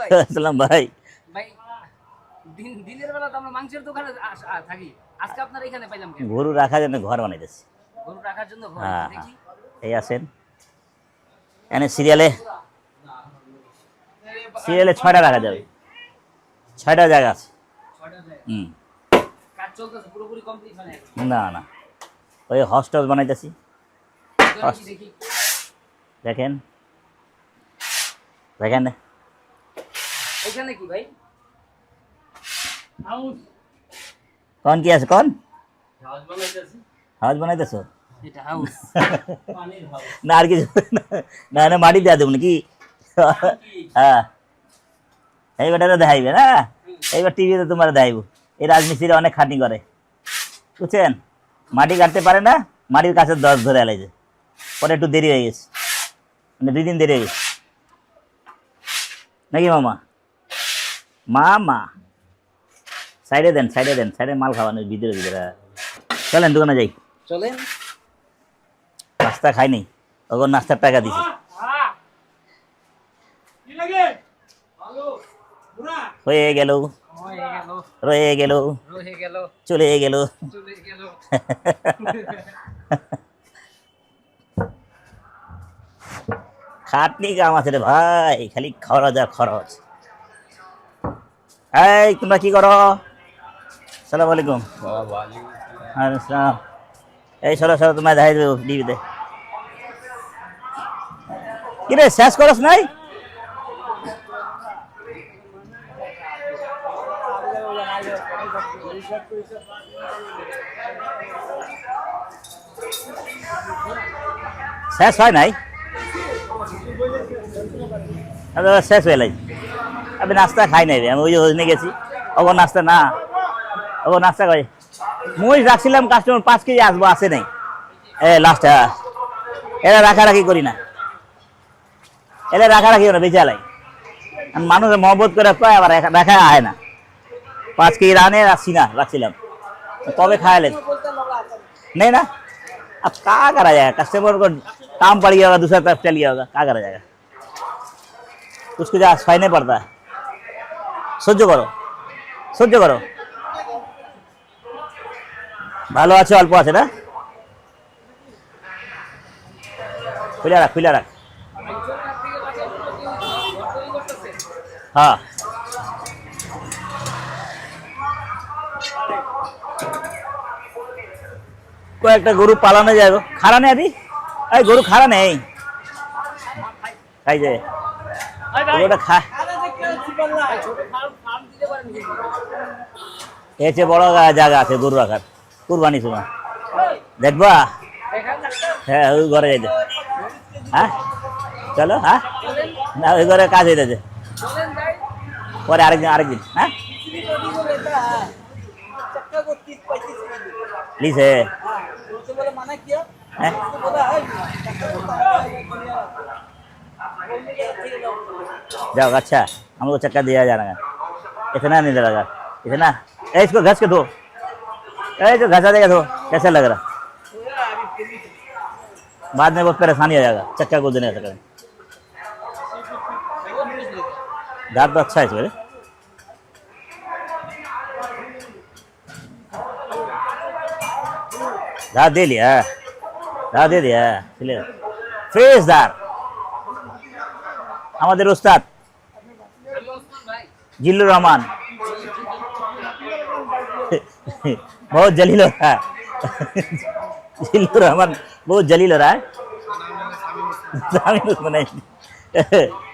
আসসালাম ভাই। ভাই দিনের বেলা তো আমরা মাংসের দোকানে থাকি, আজকে আপনার এখানে পাইলাম কেন? গরু রাখার জন্য ঘর বানাইতেছি। গরু রাখার জন্য ঘর? হ্যাঁ হ্যাঁ, দেখি। এই আসেন। এনে সিরিয়ালে সিরিয়ালে 6টা রাখা যাবে, 6টা জায়গা আছে। হুম। কাজ চলতেছে, পুরোপুরি কমপ্লিট হয় না? না না, ওই হস্টেল বানাইতেছি। দেখি দেখেন দেখেন, এখানে কি ভাই? হাউস? কোন কি আছে কোন? হাউস বানাইতেছি। হাউস বানাইতেছো? এটা হাউস? পানির হাউস না আর কিছু না, না মাটি দেওয়া দেবো নাকি? হ্যাঁ, এইবারটা দেখাইবে না, এইবার টিভিতে তোমার দেখাইব। এই রাজমিস্ত্রিরা অনেক খাটনি করে, বুঝছেন? মাটি কাটতে পারে না, মাটির কাছে 10 ধরে এলাইছে, পরে একটু দেরি হয়ে গেছে, মানে 2 দিন দেরি হয়ে গেছে নাকি মামা? মামা সাইডে দেন, সাইডে দেন, সাইডে মাল খাওয়ানো ভিতরে ভিতরে। চলেন দোকানে যাই। চলেন। নাস্তা খাইনি, ওখানে নাস্তার টাকা দিছি। হয়ে গেল, রয়ে গেল, চলে গেল। খাটনি কাম আছে রে ভাই, খালি খরচ আর খরচ। এই তোমরা কি করো? সালাম আলাইকুম। আসসালাম। এই সরো সরো, তোমায় দেখাই দেবো টিভিতে। কিরে শেষ করস নাই? শেষ হয় নাই? শেষ হয়ে লাই। আমি নাস্তা খাই নাই রে, আমি ওই যে ওজনে গেছি। ওগো নাস্তা না, ওগো নাস্তা খাই। মুই রাখছিলাম কাস্টমার 5 কেজি আসবো, আসে নাই। লাস্ট এরা রাখারাখি করি না, এরা রাখারাখি ওরা বেঁচে লাই। মানুষের মহব্বত করে কয়, আবার রাখা আয় না। 5 কেজি রানে রাখছি না, রাখছিলাম তবে खाया नहीं ना। अब क्या करा जाएगा, कस्टमर को काम पड़ गया होगा, दूसरा तरफ चल गया होगा, क्या करा जाएगा? उसको जा सहने पड़ता है। সহ্য করো, সহ্য করো। ভালো আছে, অল্প আছে না? খুলে রাখ, খুলে রাখ। হ্যাঁ কয়েকটা গরু পালানো যাবে। খাড়া নেই আদি, এই গরু খাড়া নেই, খাই যায় গরুটা খা। এর চেয়ে বড় জায়গা আছে গরু রাখার, কুরবানি সময় দেখবা। হ্যাঁ ওই ঘরে যাইতে। হ্যাঁ চলো। হ্যাঁ না, ওই ঘরে কাজ হইতেছে, পরে আরেকদিন আরেকদিন। হ্যাঁ লিছে जाओ। अच्छा हमको चक्का दिया जा रहा है, इतना नहीं लगा, इतना। इसको घस के धो, जो घसा देगा धो, कैसा लग रहा? बाद में बहुत परेशानी हो जाएगा चक्का को देने का। दांत तो अच्छा है इसमें, दांत दे लिया, दांत दे दिया। चलिए फ्रेश दार আমাদের ওস্তাদ জিল্লুর রহমান, बहुत जलील हो रहा है। जिल्लुर रहमान बहुत जलील हो रहा है।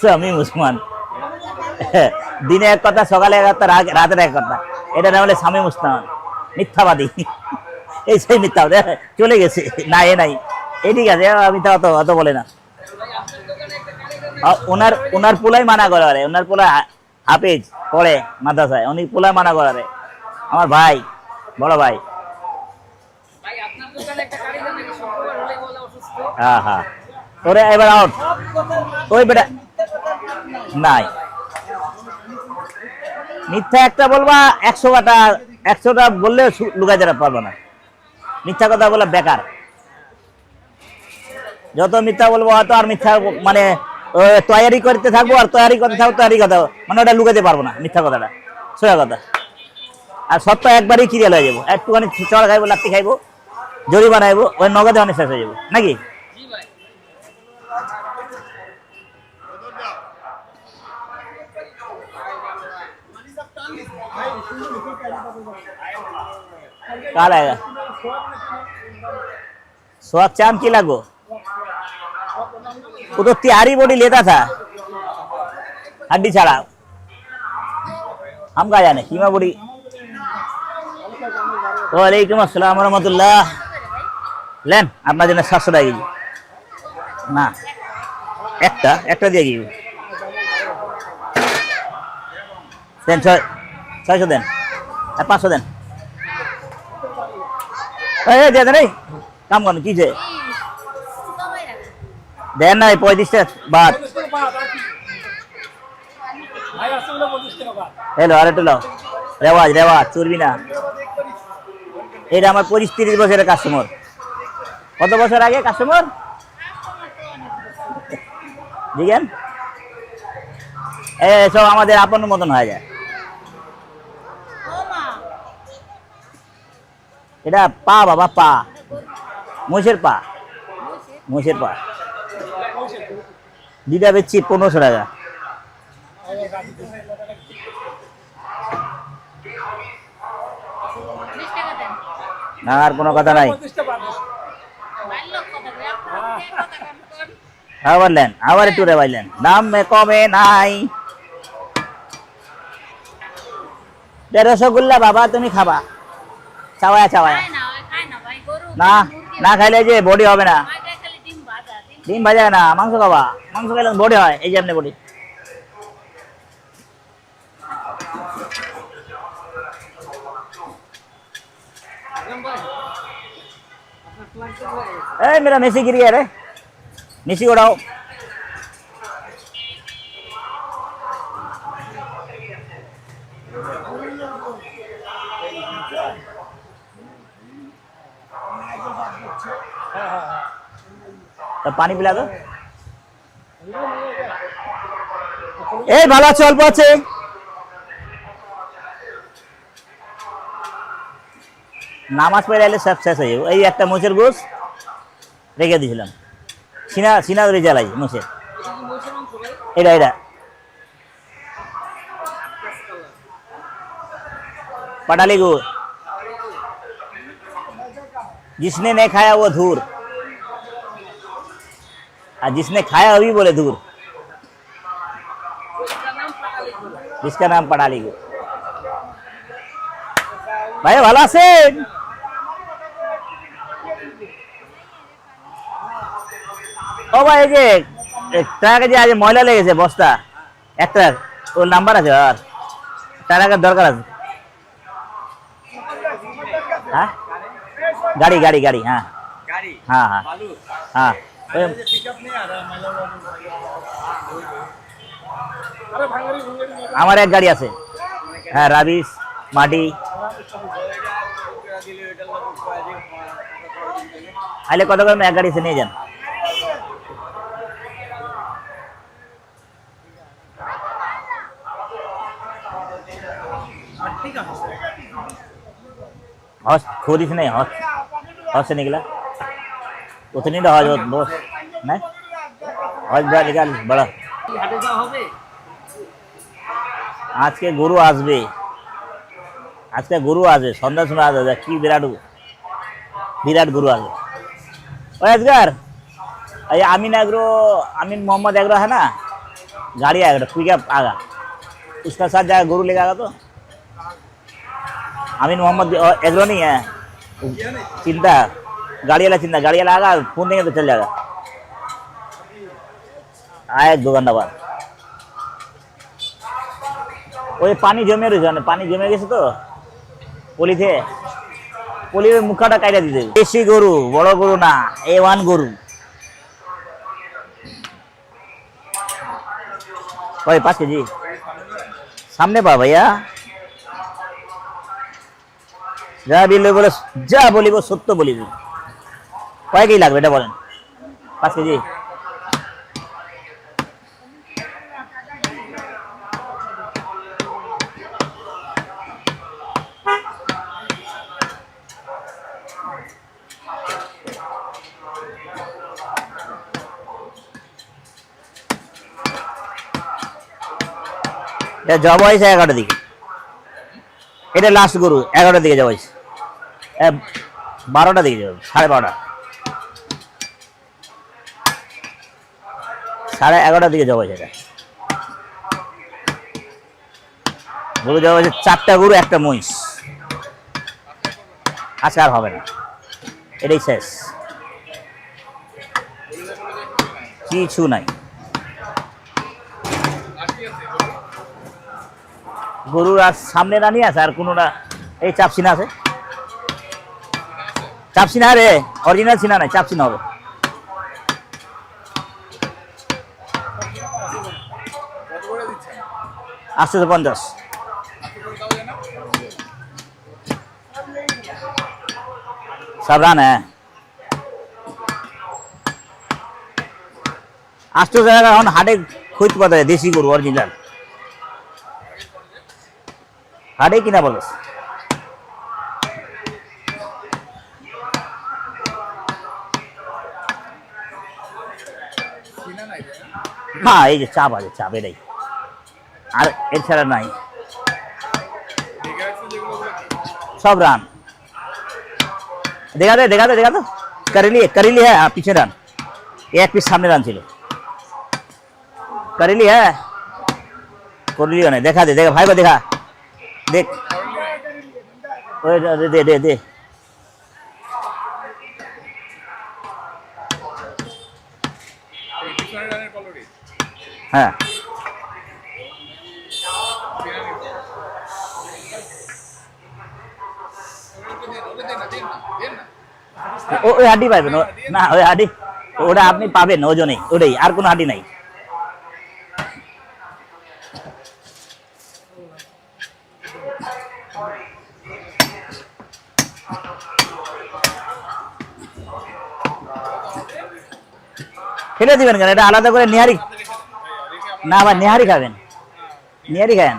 শামীম উসমান, দিনে এক কথা, সকালে এক কথা, রাতের এক কথা। এটা না হলে শামীম উসমান মিথ্যাবাদী। এই সেই মিথ্যাবাদী চলে গেছে, না এ নাই, এ ঠিক আছে, মিথ্যা অত অত বলে না। ওনার ওনার পোলাই মানা করে, ওনার পোলা হাফেজ পড়ে মাদ্রাসায়, উনি পোলাই মানা করে। আমার ভাই, বড় ভাই। হ্যাঁ হ্যাঁ, ওরে এবার আউট। ওই বেটা নাই, মিথ্যা একটা বলবা 100টা, 100টা বললে লুকা যারা পারবো না। মিথ্যা কথা বলে বেকার, যত মিথ্যা বলবো হয়তো আর মিথ্যা মানে ও তৈরি করতে থাকবো আর তৈরি করতে থাকবো তৈরি কথা, মানে ওটা লুকাতে পারবো না, মিথ্যা কথাটা, সোজা কথা। আর সত্য একবারই ক্লিয়ার হয়ে যাবো, একটুখানি চড়া খাইবো, লাত্তি খাইবো, জরিমানা বানাইবো, ওই নগদে অনেক শেষ হয়ে যাবো নাকি। জি ভাই। काल आएगा स्वाद चांद की लागो, वो तो तैयारी बॉडी लेता था हड्डी छाड़ा, हम कहा जाने कीमा बॉडी। वालेकुम अस्सलाम रहमतुल्लाह। लेन अपना जन 700 টাকা কেজি না, একটা একটা দিয়ে দিই দেন, 600 দেন আর 500 দেন। এই দিয়ে দেন, এই কাম করুন কি যে দেন না, 35 টাকা বাদ। হ্যালো আর একটু লাও, রেওয়াজ রেওয়াজ চুরবি না। এটা আমার 25-30 বছরের কাস্টমার। কত বছর আগে কাস্টমার বুঝলেন, সব আমাদের আপন মতন হয়ে যায়। এটা পা বাবা, পা মোষের পা, মোষের পা দুইটা বেচছি 1500 টাকা। না আর কোনো কথা নাই, আবার লেন, আবার একটু রেবাইলেন, দাম কমে নাই। রসগোল্লা বাবা তুমি খাবা, চাওয়া চাওয়া না, না খাইলে যে বডি হবে না। ডিম ভাজা না, মাংস খাবা, মাংস খাইলে বডি হয়, এই যে আপনি বডি। ए मेरा मेसी गिर गया रे, मेसी उड़ाओ। तो पानी पिला दो। ए ভালো আছে, অল্প আছে। নামাজ পড়ে এলে সব শেষ হয়ে যাবে। এই একটা মোষের গোশ রেখে দিয়েছিলাম, সিনা সিনা ধরে জ্বালাই মোষের, এটা এটা पटाली गुड़, जिसने नहीं खाया वो धूर, और जिसने खाया अभी बोले धूर। जिसका नाम पटाली गुड़। भाई ভালো আছেন? ও ভাই এই যে ট্রাকে যে আজ ময়লা লেগেছে বস্তা, একটা ওর নাম্বার আছে, আর টাকার দরকার আছে। हाँ गाड़ी गाड़ी गाड़ी हाँ हाँ हाँ हाँ আমার এক গাড়ি আছে, হ্যাঁ রাবিশ মাটি আইলে কত করে এক গাড়ি এসে নিয়ে যান। हौस खोदी से नहीं, हौस हौस से निकला उतनी तो हौस बॉस नहीं, हौस बड़ा निकाल बड़ा। आज के गुरु आसबे, आज के गुरु आसबे सन्ध्या समय आसबे कि विराट विराट गुरु आसबे। ओए असगर ये आमीन एग्रो, आमीन मोहम्मद एग्रो है ना, गाड़ी आएगा पिकअप आगा, उसका साथ जाएगा गुरु लेगा तो। आमीन मोहम्मद एग्रो नहीं है, चिंता गाड़ी वाला, चिंता गाड़ी वाला आगा, फोन देंगे तो चल जाएगा। आए 2 घंटा बाद। ওই পানি জমে রয়েছে, মানে পানি জমে গেছে তো পলিতে, পলির মুখাটা কাইটা দিতে। দেশি গরু, বড় গরু না, A1 গরু। ওই 5 কেজি সামনে পা ভাইয়া, যা বিলে বলে, যা বলিব সত্য বলিব। কয় কেজি লাগবে এটা বলেন? 5 কেজি এটা জব হয়েছে 11টার দিকে, এটা লাস্ট গরু 11টার দিকে জব হয়েছে, 12টার দিকে যাবে, 12:30, 11:30 দিকে জব হয়েছে। এটা গরু জব হয়েছে 4টা গরু 1টা মহিষ, আজকে আর হবে না, এটাই শেষ, কিছু নাই। গরুর আর সামনে রানি আছে, আর কোনোটা এই চাপসিনা আছে, চাপসিনা রে, অরিজিনাল সিনা নাই, চাপসিনা হবে। 850। सब रान है 800 টাকা এখন হাটে খুঁজ কত দেশি গরু অরিজিনাল হাটে কিনা বলস না এই যে চাপ আছে চাপ এটাই আর এছাড়া নাই सब रान देखा तो करेली है हाँ, पीछे रान एक पीस सामने रान चिलो करेली है करेली नहीं देखा देखा भाई को देखा देख दे दे दे दे हाँ ওই হাড্ডি পাবেন না ওই হাড্ডি ওটা আপনি পাবেন ওজনেই ওটাই আর কোনো হাড্ডি নাই ফেলে দিবেন কেন এটা আলাদা করে নিহারি না আবার নিহারি খাবেন নিহারি খাবেন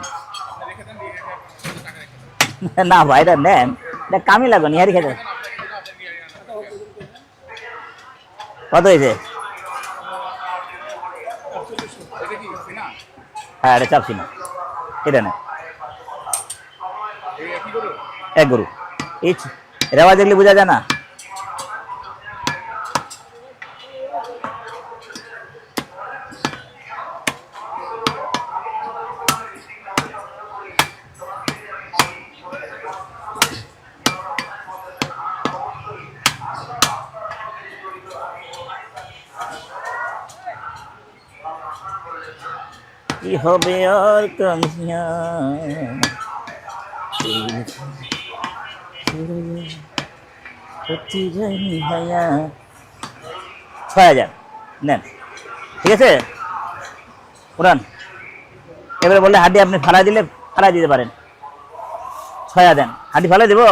না ভাই এটা নেন এটা কামই লাগবে নিহারি খেতে কত হয়েছে হ্যাঁ এটা চাপছি না এটা না এক গরু এই রেওয়া দেখলে বোঝা যায় না কি হবে আর কামিয়া 6000 নেন ঠিক আছে উড়ান এবারে বললে হাড্ডি আপনি ফালাই দিলে ফালাই দিতে পারেন 6000 দেন হাড্ডি ফালাই দেবো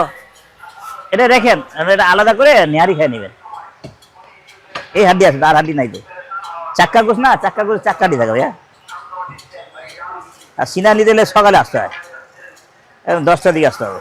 এটা রেখেন এটা আলাদা করে নেহারি খেয়ে নেবেন এই হাড্ডি আছে আর হাড্ডি নাই তো চাক্কা গোছ না চাক্কা গোছ চাক্কা দিয়ে থাকবে হ্যাঁ আর সিনা নিতে গেলে সকালে আসতে হয় এখন 10টার দিকে আসতে হবে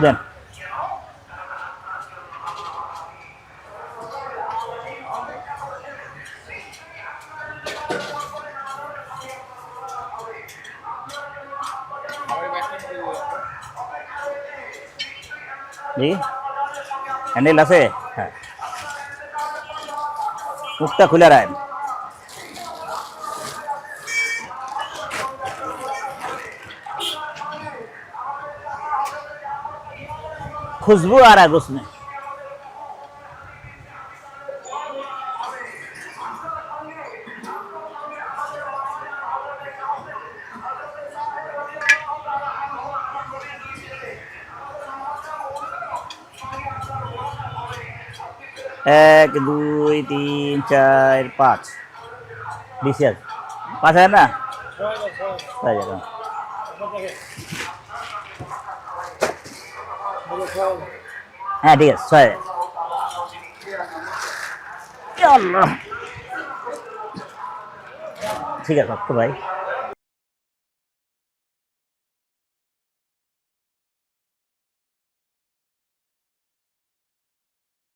দেন জি হ্যান্ডেল আছে হ্যাঁ মুখটা খুলে রাখেন खुशबू आ रहा है उसमें एक दो तीन चार पाँच 20,000 5,000 ना হ্যাঁ ঠিক আছে 6,000। ইয়া আল্লাহ। ঠিক আছে তো ভাই।